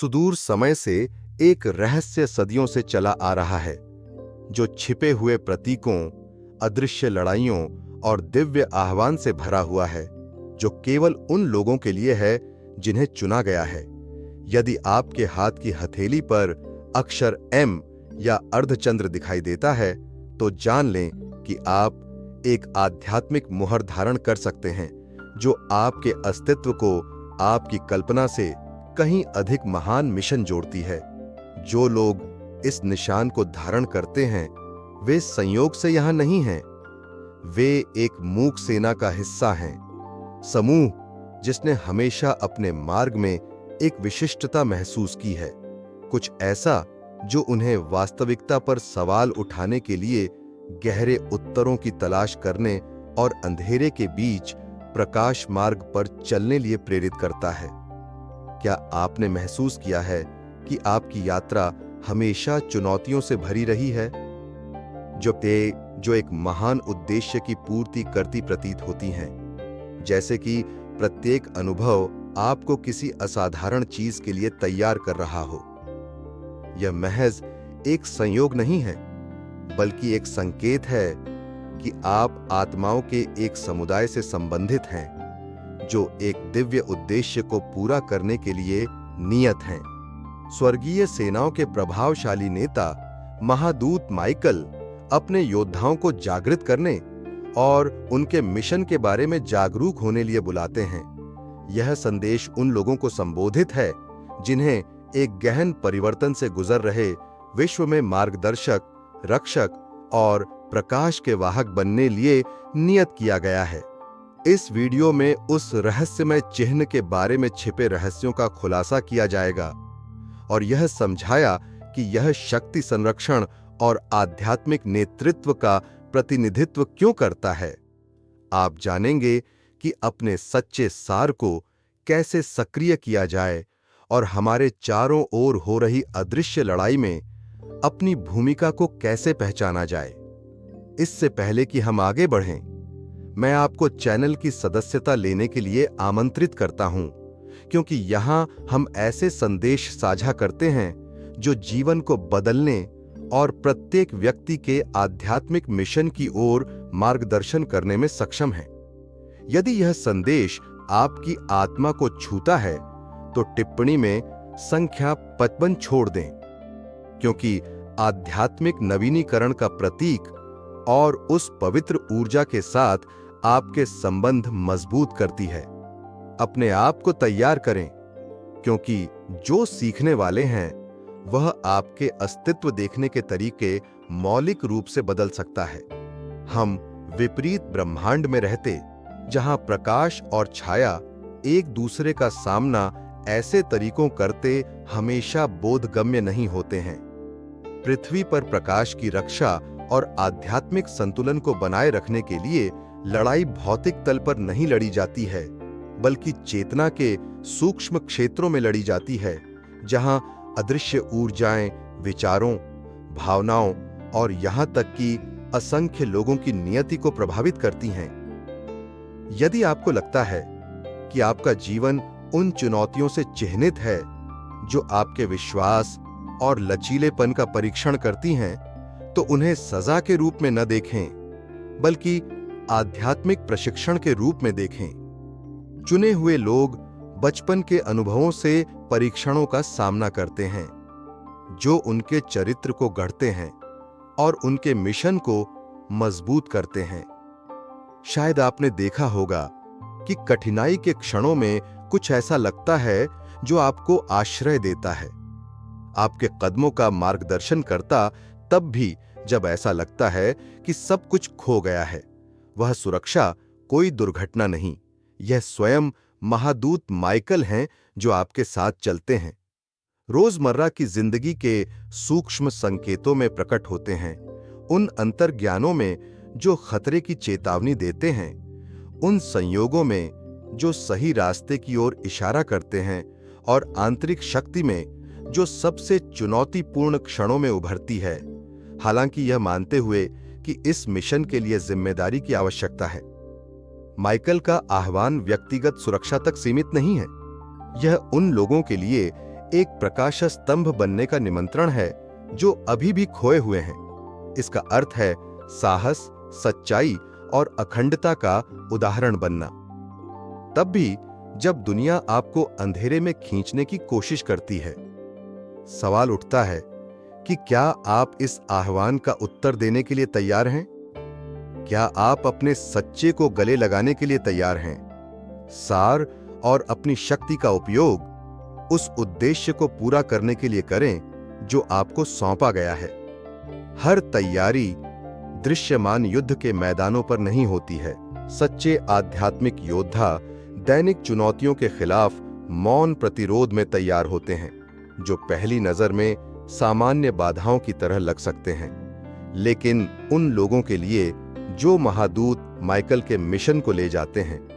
सुदूर समय से एक रहस्य सदियों से चला आ रहा है, जो छिपे हुए प्रतीकों, अदृश्य लड़ाइयों और दिव्य आह्वान से भरा हुआ है, जो केवल उन लोगों के लिए है जिन्हें चुना गया है। यदि आपके हाथ की हथेली पर अक्षर M या अर्धचंद्र दिखाई देता है, तो जान लें कि आप एक आध्यात्मिक मुहर धारण कर सकते हैं, जो आपके अस्तित्व को आपकी कल्पना से कहीं अधिक महान मिशन जोड़ती है। जो लोग इस निशान को धारण करते हैं, वे संयोग से यहां नहीं हैं। वे एक मूक सेना का हिस्सा हैं, समूह जिसने हमेशा अपने मार्ग में एक विशिष्टता महसूस की है, कुछ ऐसा जो उन्हें वास्तविकता पर सवाल उठाने के लिए गहरे उत्तरों की तलाश करने और अंधेरे के बीच प्रकाश मार्ग पर चलने लिए प्रेरित करता है। क्या आपने महसूस किया है कि आपकी यात्रा हमेशा चुनौतियों से भरी रही है, जो एक महान उद्देश्य की पूर्ति करती प्रतीत होती हैं? जैसे कि प्रत्येक अनुभव आपको किसी असाधारण चीज के लिए तैयार कर रहा हो। यह महज एक संयोग नहीं है, बल्कि एक संकेत है कि आप आत्माओं के एक समुदाय से संबंधित हैं, जो एक दिव्य उद्देश्य को पूरा करने के लिए नियत हैं। स्वर्गीय सेनाओं के प्रभावशाली नेता महादूत माइकल अपने योद्धाओं को जागृत करने और उनके मिशन के बारे में जागरूक होने लिए बुलाते हैं। यह संदेश उन लोगों को संबोधित है जिन्हें एक गहन परिवर्तन से गुजर रहे विश्व में मार्गदर्शक, रक्षक और प्रकाश के वाहक बनने लिए नियत किया गया है। इस वीडियो में उस रहस्यमय चिन्ह के बारे में छिपे रहस्यों का खुलासा किया जाएगा और यह समझाया कि यह शक्ति संरक्षण और आध्यात्मिक नेतृत्व का प्रतिनिधित्व क्यों करता है। आप जानेंगे कि अपने सच्चे सार को कैसे सक्रिय किया जाए और हमारे चारों ओर हो रही अदृश्य लड़ाई में अपनी भूमिका को कैसे पहचाना जाए। इससे पहले कि हम आगे बढ़ें, मैं आपको चैनल की सदस्यता लेने के लिए आमंत्रित करता हूं, क्योंकि यहां हम ऐसे संदेश साझा करते हैं जो जीवन को बदलने और प्रत्येक व्यक्ति के आध्यात्मिक मिशन की ओर मार्गदर्शन करने में सक्षम है। यदि यह संदेश आपकी आत्मा को छूता है, तो टिप्पणी में संख्या 55 छोड़ दें, क्योंकि आध्यात्मिक नवीनीकरण का प्रतीक और उस पवित्र ऊर्जा के साथ आपके संबंध मजबूत करती है। अपने आप को तैयार करें, क्योंकि जो सीखने वाले हैं वह आपके अस्तित्व देखने के तरीके मौलिक रूप से बदल सकता है। हम विपरीत ब्रह्मांड में रहते, जहां प्रकाश और छाया एक दूसरे का सामना ऐसे तरीकों करते हमेशा बोधगम्य नहीं होते हैं। पृथ्वी पर प्रकाश की रक्षा और आध्यात्मिक संतुलन को बनाए रखने के लिए लड़ाई भौतिक तल पर नहीं लड़ी जाती है, बल्कि चेतना के सूक्ष्म क्षेत्रों में लड़ी जाती है, जहां अदृश्य ऊर्जाएं विचारों, भावनाओं और यहां तक कि असंख्य लोगों की नियति को प्रभावित करती हैं। यदि आपको लगता है कि आपका जीवन उन चुनौतियों से चिह्नित है जो आपके विश्वास और लचीलेपन का परीक्षण करती हैं, तो उन्हें सजा के रूप में न देखें, बल्कि आध्यात्मिक प्रशिक्षण के रूप में देखें। चुने हुए लोग बचपन के अनुभवों से परीक्षणों का सामना करते हैं, जो उनके चरित्र को गढ़ते हैं और उनके मिशन को मजबूत करते हैं। शायद आपने देखा होगा कि कठिनाई के क्षणों में कुछ ऐसा लगता है जो आपको आश्रय देता है, आपके कदमों का मार्गदर्शन करता, तब भी जब ऐसा लगता है कि सब कुछ खो गया है। वह सुरक्षा कोई दुर्घटना नहीं, यह स्वयं महादूत माइकल हैं जो आपके साथ चलते हैं। रोजमर्रा की जिंदगी के सूक्ष्म संकेतों में प्रकट होते हैं, उन अंतर्ज्ञानों में जो खतरे की चेतावनी देते हैं, उन संयोगों में जो सही रास्ते की ओर इशारा करते हैं, और आंतरिक शक्ति में जो सबसे चुनौतीपूर्ण क्षणों में उभरती है, हालांकि यह मानते हुए कि इस मिशन के लिए जिम्मेदारी की आवश्यकता है। माइकल का आह्वान व्यक्तिगत सुरक्षा तक सीमित नहीं है, यह उन लोगों के लिए एक प्रकाश स्तंभ बनने का निमंत्रण है जो अभी भी खोए हुए हैं। इसका अर्थ है साहस, सच्चाई और अखंडता का उदाहरण बनना। तब भी जब दुनिया आपको अंधेरे में खींचने की कोशिश करती है, सवाल उठता है कि क्या आप इस आह्वान का उत्तर देने के लिए तैयार हैं? क्या आप अपने सच्चे को गले लगाने के लिए तैयार हैं? सार और अपनी शक्ति का उपयोग उस उद्देश्य को पूरा करने के लिए करें जो आपको सौंपा गया है। हर तैयारी दृश्यमान युद्ध के मैदानों पर नहीं होती है। सच्चे आध्यात्मिक योद्धा दैनिक चुनौतियों के खिलाफ मौन प्रतिरोध में तैयार होते हैं, जो पहली नजर में सामान्य बाधाओं की तरह लग सकते हैं, लेकिन उन लोगों के लिए जो महादूत माइकल के मिशन को ले जाते हैं,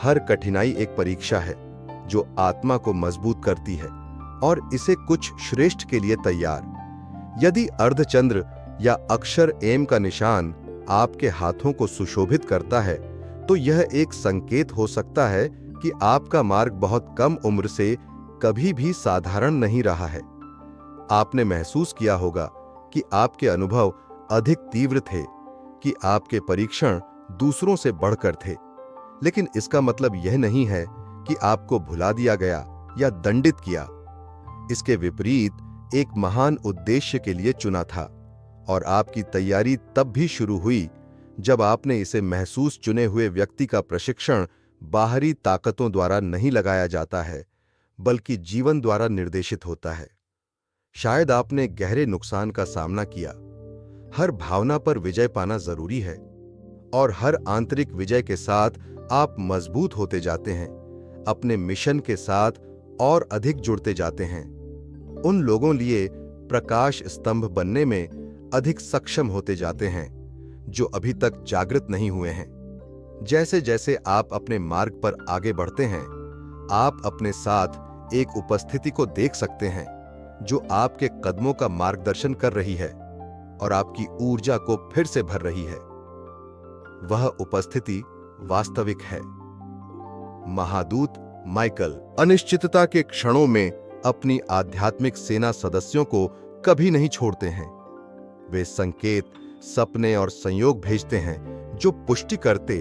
हर कठिनाई एक परीक्षा है जो आत्मा को मजबूत करती है और इसे कुछ श्रेष्ठ के लिए तैयार। यदि अर्धचंद्र या अक्षर एम का निशान आपके हाथों को सुशोभित करता है, तो यह एक संकेत हो सकता है कि आपका मार्ग बहुत कम उम्र से कभी भी साधारण नहीं रहा है। आपने महसूस किया होगा कि आपके अनुभव अधिक तीव्र थे, कि आपके परीक्षण दूसरों से बढ़कर थे, लेकिन इसका मतलब यह नहीं है कि आपको भुला दिया गया या दंडित किया। इसके विपरीत एक महान उद्देश्य के लिए चुना था, और आपकी तैयारी तब भी शुरू हुई जब आपने इसे महसूस चुने हुए व्यक्ति का प्रशिक्षण बाहरी ताकतों द्वारा नहीं लगाया जाता है, बल्कि जीवन द्वारा निर्देशित होता है। शायद आपने गहरे नुकसान का सामना किया। हर भावना पर विजय पाना जरूरी है, और हर आंतरिक विजय के साथ आप मजबूत होते जाते हैं, अपने मिशन के साथ और अधिक जुड़ते जाते हैं। उन लोगों लिए प्रकाश स्तंभ बनने में अधिक सक्षम होते जाते हैं जो अभी तक जागृत नहीं हुए हैं। जैसे जैसे आप अपने मार्ग पर आगे बढ़ते हैं, आप अपने साथ एक उपस्थिति को देख सकते हैं जो आपके कदमों का मार्गदर्शन कर रही है और आपकी ऊर्जा को फिर से भर रही है। वह उपस्थिति वास्तविक है। महादूत माइकल अनिश्चितता के क्षणों में अपनी आध्यात्मिक सेना सदस्यों को कभी नहीं छोड़ते हैं। वे संकेत, सपने और संयोग भेजते हैं जो पुष्टि करते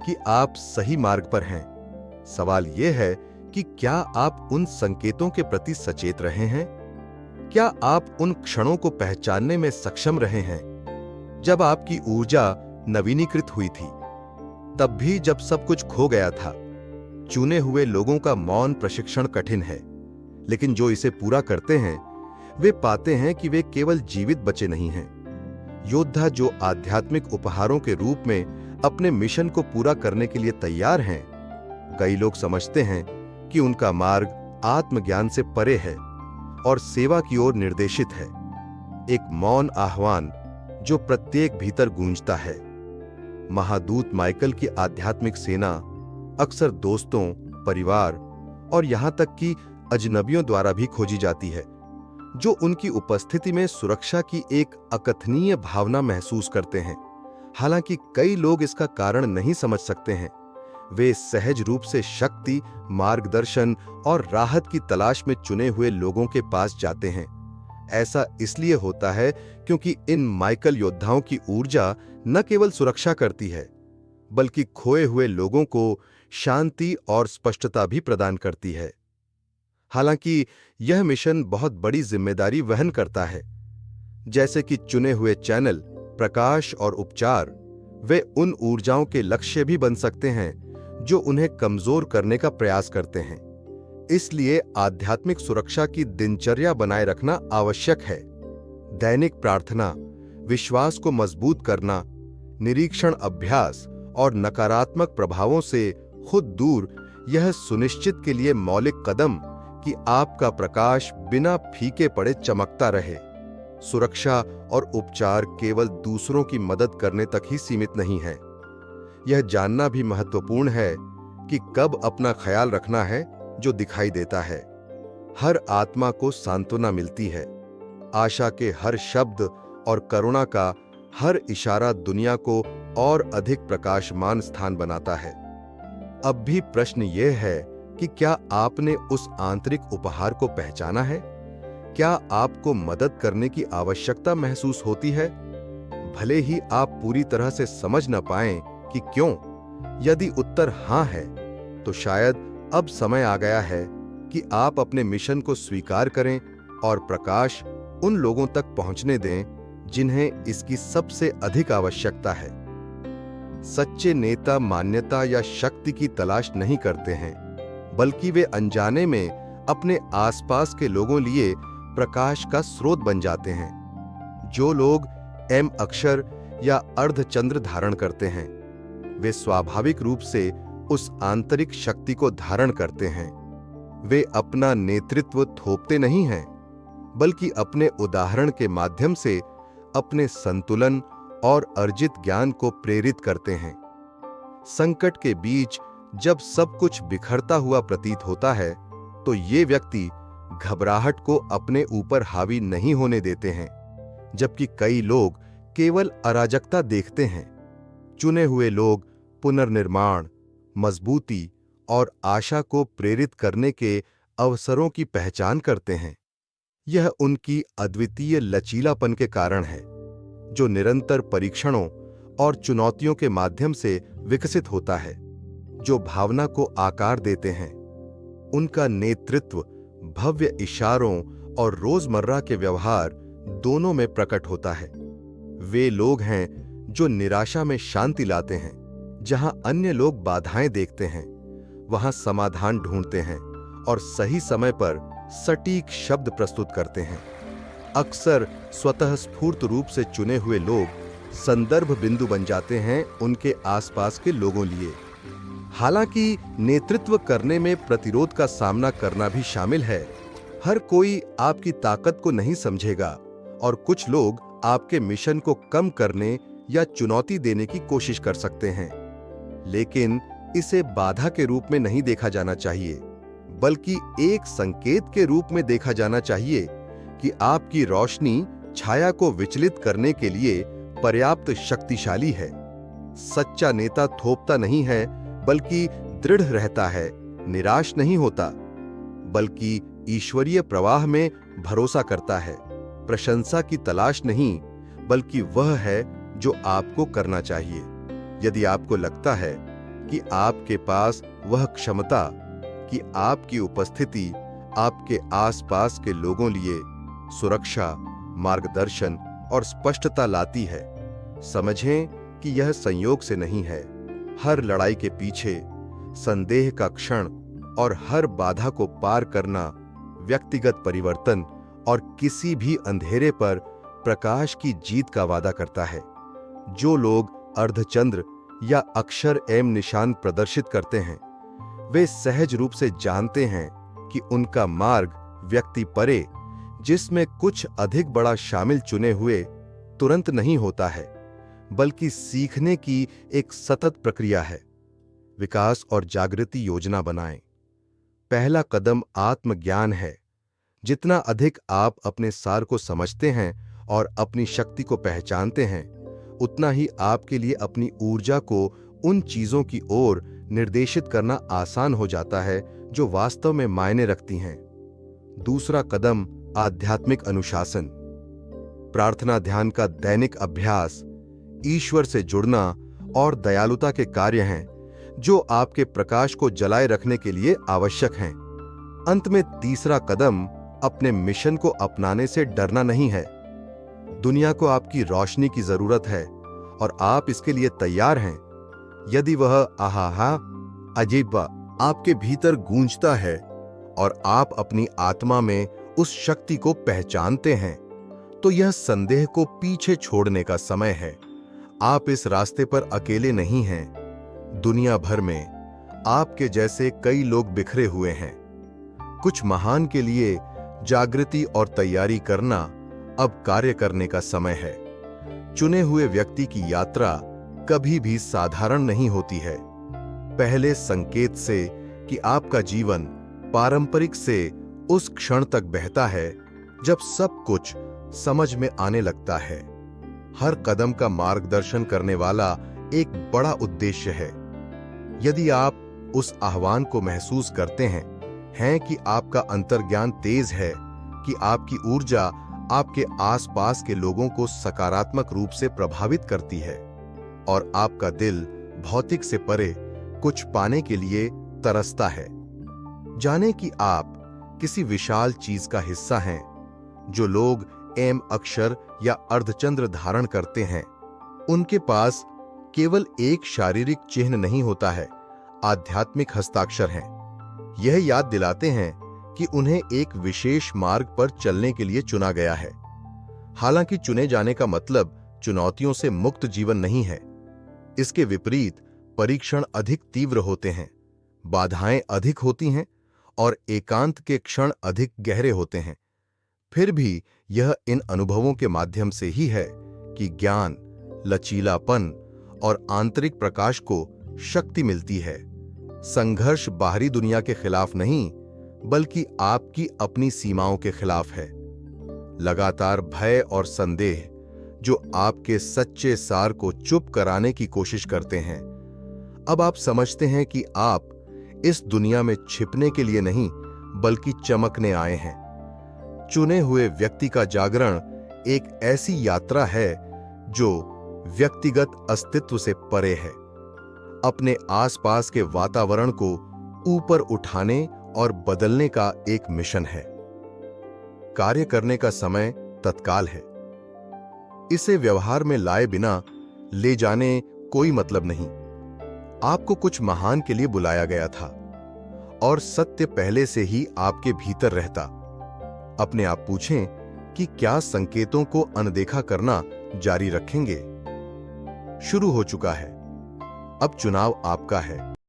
कि आप सही मार्ग पर हैं। सवाल यह है कि क्या आप उन संकेतों के प्रति सचेत रहे हैं? क्या आप उन क्षणों को पहचानने में सक्षम रहे हैं जब आपकी ऊर्जा नवीनीकृत हुई थी, तब भी जब सब कुछ खो गया था? चुने हुए लोगों का मौन प्रशिक्षण कठिन है, लेकिन जो इसे पूरा करते हैं वे पाते हैं कि वे केवल जीवित बचे नहीं हैं। योद्धा जो आध्यात्मिक उपहारों के रूप में अपने मिशन को पूरा करने के लिए तैयार हैं। कई लोग समझते हैं कि उनका मार्ग आत्मज्ञान से परे है और सेवा की ओर निर्देशित है, एक मौन आह्वान जो प्रत्येक भीतर गूंजता है। महादूत माइकल की आध्यात्मिक सेना अक्सर दोस्तों, परिवार और यहां तक कि अजनबियों द्वारा भी खोजी जाती है, जो उनकी उपस्थिति में सुरक्षा की एक अकथनीय भावना महसूस करते हैं। हालांकि कई लोग इसका कारण नहीं समझ सकते हैं। वे सहज रूप से शक्ति, मार्गदर्शन और राहत की तलाश में चुने हुए लोगों के पास जाते हैं। ऐसा इसलिए होता है क्योंकि इन माइकल योद्धाओं की ऊर्जा न केवल सुरक्षा करती है, बल्कि खोए हुए लोगों को शांति और स्पष्टता भी प्रदान करती है। हालांकि यह मिशन बहुत बड़ी जिम्मेदारी वहन करता है, जैसे कि चुने हुए चैनल, प्रकाश और उपचार। वे उन ऊर्जाओं के लक्ष्य भी बन सकते हैं जो उन्हें कमजोर करने का प्रयास करते हैं। इसलिए आध्यात्मिक सुरक्षा की दिनचर्या बनाए रखना आवश्यक है। दैनिक प्रार्थना, विश्वास को मजबूत करना, निरीक्षण अभ्यास और नकारात्मक प्रभावों से खुद दूर, यह सुनिश्चित के लिए मौलिक कदम कि आपका प्रकाश बिना फीके पड़े चमकता रहे। सुरक्षा और उपचार केवल दूसरों की मदद करने तक ही सीमित नहीं है। यह जानना भी महत्वपूर्ण है कि कब अपना ख्याल रखना है जो दिखाई देता है। हर आत्मा को सांत्वना मिलती है। आशा के हर शब्द और करुणा का हर इशारा दुनिया को और अधिक प्रकाशमान स्थान बनाता है। अब भी प्रश्न यह है कि क्या आपने उस आंतरिक उपहार को पहचाना है? क्या आपको मदद करने की आवश्यकता महसूस होती है, भले ही आप पूरी तरह से समझ न पाएं कि क्यों? यदि उत्तर हां है, तो शायद अब समय आ गया है कि आप अपने मिशन को स्वीकार करें और प्रकाश उन लोगों तक पहुंचने दें जिन्हें इसकी सबसे अधिक आवश्यकता है। सच्चे नेता मान्यता या शक्ति की तलाश नहीं करते हैं, बल्कि वे अनजाने में अपने आसपास के लोगों लिए प्रकाश का स्रोत बन जाते हैं। जो लोग एम अक्षर या अर्धचंद्र धारण करते हैं, वे स्वाभाविक रूप से उस आंतरिक शक्ति को धारण करते हैं। वे अपना नेतृत्व थोपते नहीं हैं, बल्कि अपने उदाहरण के माध्यम से अपने संतुलन और अर्जित ज्ञान को प्रेरित करते हैं। संकट के बीच जब सब कुछ बिखरता हुआ प्रतीत होता है, तो ये व्यक्ति घबराहट को अपने ऊपर हावी नहीं होने देते हैं, जबकि कई लोग केवल अराजकता देखते हैं। चुने हुए लोग पुनर्निर्माण, मजबूती और आशा को प्रेरित करने के अवसरों की पहचान करते हैं। यह उनकी अद्वितीय लचीलापन के कारण है, जो निरंतर परीक्षणों और चुनौतियों के माध्यम से विकसित होता है, जो भावना को आकार देते हैं। उनका नेतृत्व भव्य इशारों और रोजमर्रा के व्यवहार दोनों में प्रकट होता है। वे लोग हैं जो निराशा में शांति लाते हैं। जहां अन्य लोग बाधाएं देखते हैं, वहां समाधान ढूंढते हैं और सही समय पर सटीक शब्द प्रस्तुत करते हैं। अक्सर स्वतः स्फूर्त रूप से चुने हुए लोग संदर्भ बिंदु बन जाते हैं उनके आसपास के लोगों लिए। हालांकि नेतृत्व करने में प्रतिरोध का सामना करना भी शामिल है। हर कोई आपकी ताकत को नहीं समझेगा और कुछ लोग आपके मिशन को कम करने या चुनौती देने की कोशिश कर सकते हैं। लेकिन इसे बाधा के रूप में नहीं देखा जाना चाहिए, बल्कि एक संकेत के रूप में देखा जाना चाहिए कि आपकी रोशनी छाया को विचलित करने के लिए पर्याप्त शक्तिशाली है। सच्चा नेता थोपता नहीं है, बल्कि दृढ़ रहता है, निराश नहीं होता, बल्कि ईश्वरीय प्रवाह में भरोसा करता है। प्रशंसा की तलाश नहीं, बल्कि वह है जो आपको करना चाहिए। यदि आपको लगता है कि आपके पास वह क्षमता, कि आपकी उपस्थिति आपके आसपास के लोगों लिए सुरक्षा, मार्गदर्शन और स्पष्टता लाती है, समझें कि यह संयोग से नहीं है। हर लड़ाई के पीछे संदेह का क्षण और हर बाधा को पार करना व्यक्तिगत परिवर्तन और किसी भी अंधेरे पर प्रकाश की जीत का वादा करता है। जो लोग अर्धचंद्र या अक्षर एम निशान प्रदर्शित करते हैं, वे सहज रूप से जानते हैं कि उनका मार्ग व्यक्ति परे, जिसमें कुछ अधिक बड़ा शामिल चुने हुए, तुरंत नहीं होता है, बल्कि सीखने की एक सतत प्रक्रिया है। विकास और जागृति योजना बनाएं। पहला कदम आत्मज्ञान है। जितना अधिक आप अपने सार को समझते हैं और अपनी शक्ति को पहचानते हैं, उतना ही आपके लिए अपनी ऊर्जा को उन चीजों की ओर निर्देशित करना आसान हो जाता है जो वास्तव में मायने रखती हैं। दूसरा कदम आध्यात्मिक अनुशासन। प्रार्थना ध्यान का दैनिक अभ्यास, ईश्वर से जुड़ना और दयालुता के कार्य हैं जो आपके प्रकाश को जलाए रखने के लिए आवश्यक हैं। अंत में तीसरा कदम अपने मिशन को अपनाने से डरना नहीं है। दुनिया को आपकी रोशनी की जरूरत है और आप इसके लिए तैयार हैं। यदि वह आहा अजीबा आपके भीतर गूंजता है और आप अपनी आत्मा में उस शक्ति को पहचानते हैं, तो यह संदेह को पीछे छोड़ने का समय है। आप इस रास्ते पर अकेले नहीं हैं। दुनिया भर में आपके जैसे कई लोग बिखरे हुए हैं। कुछ महान के लिए जागृति और तैयारी करना अब कार्य करने का समय है। चुने हुए व्यक्ति की यात्रा कभी भी साधारण नहीं होती है। पहले संकेत से कि आपका जीवन पारंपरिक से उस क्षण तक बहता है जब सब कुछ समझ में आने लगता है। हर कदम का मार्गदर्शन करने वाला एक बड़ा उद्देश्य है। यदि आप उस आह्वान को महसूस करते हैं कि आपका अंतर्ज्ञान तेज है, कि आपकी ऊर्जा आपके आसपास के लोगों को सकारात्मक रूप से प्रभावित करती है और आपका दिल भौतिक से परे कुछ पाने के लिए तरसता है। जाने कि आप किसी विशाल चीज का हिस्सा हैं। जो लोग एम अक्षर या अर्धचंद्र धारण करते हैं, उनके पास केवल एक शारीरिक चिन्ह नहीं होता है, आध्यात्मिक हस्ताक्षर हैं। यह याद दिलाते हैं कि उन्हें एक विशेष मार्ग पर चलने के लिए चुना गया है। हालांकि चुने जाने का मतलब चुनौतियों से मुक्त जीवन नहीं है। इसके विपरीत परीक्षण अधिक तीव्र होते हैं, बाधाएं अधिक होती हैं और एकांत के क्षण अधिक गहरे होते हैं। फिर भी यह इन अनुभवों के माध्यम से ही है कि ज्ञान, लचीलापन और आंतरिक प्रकाश को शक्ति मिलती है। संघर्ष बाहरी दुनिया के खिलाफ नहीं, बल्कि आपकी अपनी सीमाओं के खिलाफ है। लगातार भय और संदेह जो आपके सच्चे सार को चुप कराने की कोशिश करते हैं। अब आप समझते हैं कि आप इस दुनिया में छिपने के लिए नहीं, बल्कि चमकने आए हैं। चुने हुए व्यक्ति का जागरण एक ऐसी यात्रा है जो व्यक्तिगत अस्तित्व से परे है। अपने आसपास के वातावरण को ऊपर उठाने और बदलने का एक मिशन है। कार्य करने का समय तत्काल है। इसे व्यवहार में लाए बिना ले जाने कोई मतलब नहीं। आपको कुछ महान के लिए बुलाया गया था और सत्य पहले से ही आपके भीतर रहता। अपने आप पूछें कि क्या संकेतों को अनदेखा करना जारी रखेंगे? शुरू हो चुका है। अब चुनाव आपका है।